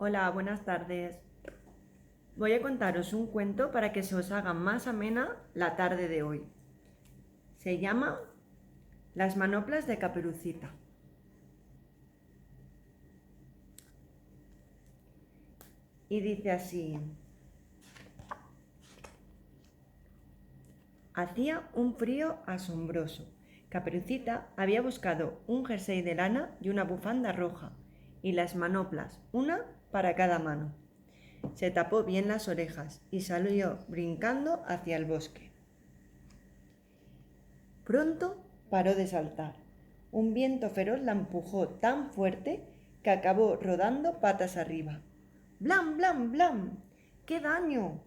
Hola, buenas tardes. Voy a contaros un cuento para que se os haga más amena la tarde de hoy. Se llama Las manoplas de Caperucita. Y dice así: hacía un frío asombroso. Caperucita había buscado un jersey de lana y una bufanda roja, y las manoplas, una para cada mano. Se tapó bien las orejas y salió brincando hacia el bosque. Pronto paró de saltar. Un viento feroz la empujó tan fuerte que acabó rodando patas arriba. ¡Blam, blam, blam! ¡Qué daño!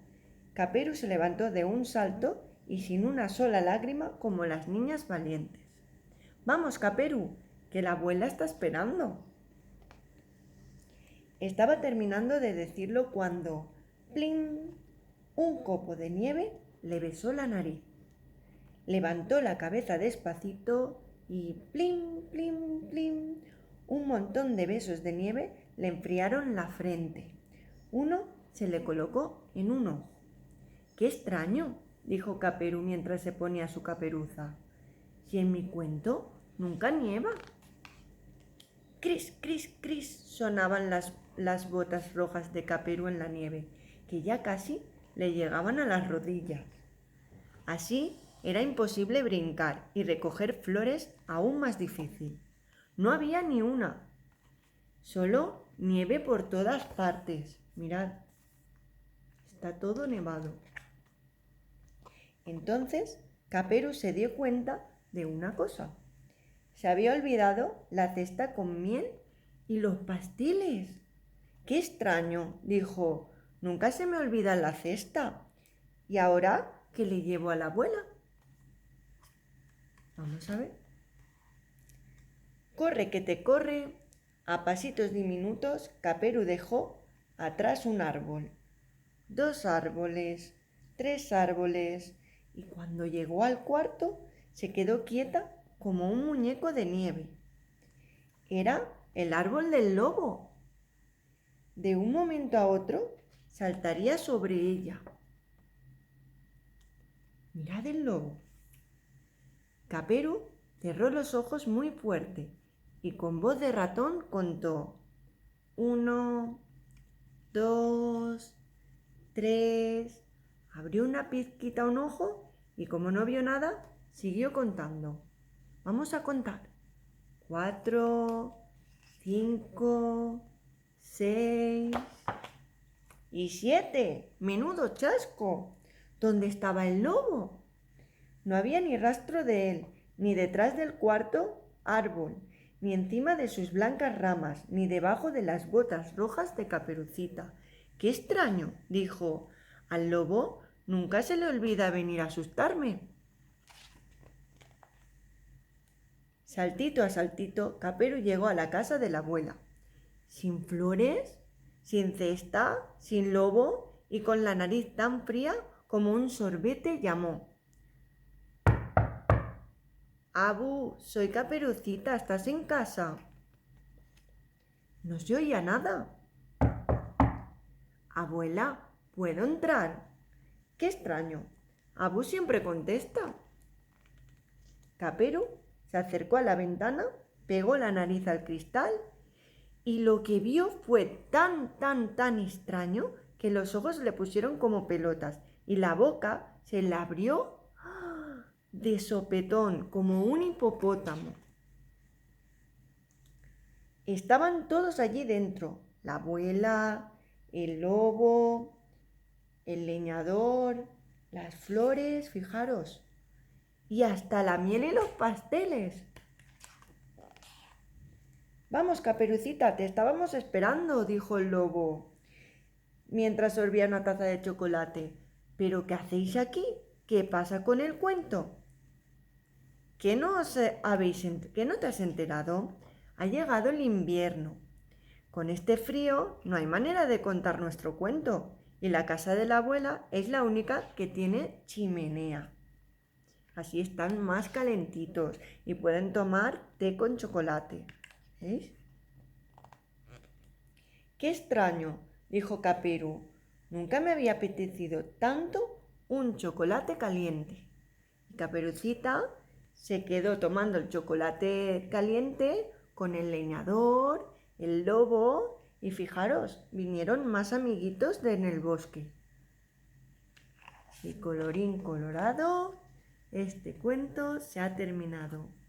Caperu se levantó de un salto y sin una sola lágrima como las niñas valientes. Vamos, Caperu, que la abuela está esperando. Estaba terminando de decirlo cuando ¡plin! Un copo de nieve le besó la nariz. Levantó la cabeza despacito y ¡plim, plim, plim! Un montón de besos de nieve le enfriaron la frente. Uno se le colocó en un ojo. ¡Qué extraño!, dijo Caperu mientras se ponía su caperuza. Si en mi cuento nunca nieva. Cris, cris, cris sonaban las botas rojas de Caperu en la nieve, que ya casi le llegaban a las rodillas. Así era imposible brincar y recoger flores aún más difícil. No había ni una, solo nieve por todas partes. Mirad, está todo nevado. Entonces Caperu se dio cuenta de una cosa. Se había olvidado la cesta con miel y los pasteles. ¡Qué extraño!, dijo. Nunca se me olvida la cesta. ¿Y ahora qué le llevo a la abuela? Vamos a ver. Corre que te corre. A pasitos diminutos, Caperu dejó atrás un árbol, 2 árboles, 3 árboles, y cuando llegó al cuarto se quedó quieta como un muñeco de nieve. Era el árbol del lobo. De un momento a otro saltaría sobre ella. Mirad el lobo. Caperu cerró los ojos muy fuerte y con voz de ratón contó: 1, 2, 3. Abrió una pizquita un ojo y como no vio nada, siguió contando. Vamos a contar. 4, 5, 6 y 7. ¡Menudo chasco! ¿Dónde estaba el lobo? No había ni rastro de él, ni detrás del cuarto árbol, ni encima de sus blancas ramas, ni debajo de las botas rojas de Caperucita. ¡Qué extraño!, dijo. Al lobo nunca se le olvida venir a asustarme. Saltito a saltito, Caperu llegó a la casa de la abuela. Sin flores, sin cesta, sin lobo y con la nariz tan fría como un sorbete, llamó: Abu, soy Caperucita, ¿estás en casa? No se oía nada. Abuela, ¿puedo entrar? Qué extraño. Abu siempre contesta. Caperu se acercó a la ventana, pegó la nariz al cristal y lo que vio fue tan extraño que los ojos le pusieron como pelotas y la boca se le abrió de sopetón como un hipopótamo. Estaban todos allí dentro: la abuela, el lobo, el leñador, las flores, fijaros, y hasta la miel y los pasteles. Vamos, Caperucita, te estábamos esperando, dijo el lobo, mientras sorbía una taza de chocolate. ¿Pero qué hacéis aquí? ¿Qué pasa con el cuento? ¿Que no te has enterado? Ha llegado el invierno. Con este frío no hay manera de contar nuestro cuento y la casa de la abuela es la única que tiene chimenea. Así están más calentitos y pueden tomar té con chocolate. ¿Veis? Qué extraño, dijo Caperu. Nunca me había apetecido tanto un chocolate caliente. Y Caperucita se quedó tomando el chocolate caliente con el leñador, el lobo y fijaros, vinieron más amiguitos en el bosque. Y colorín colorado, este cuento se ha terminado.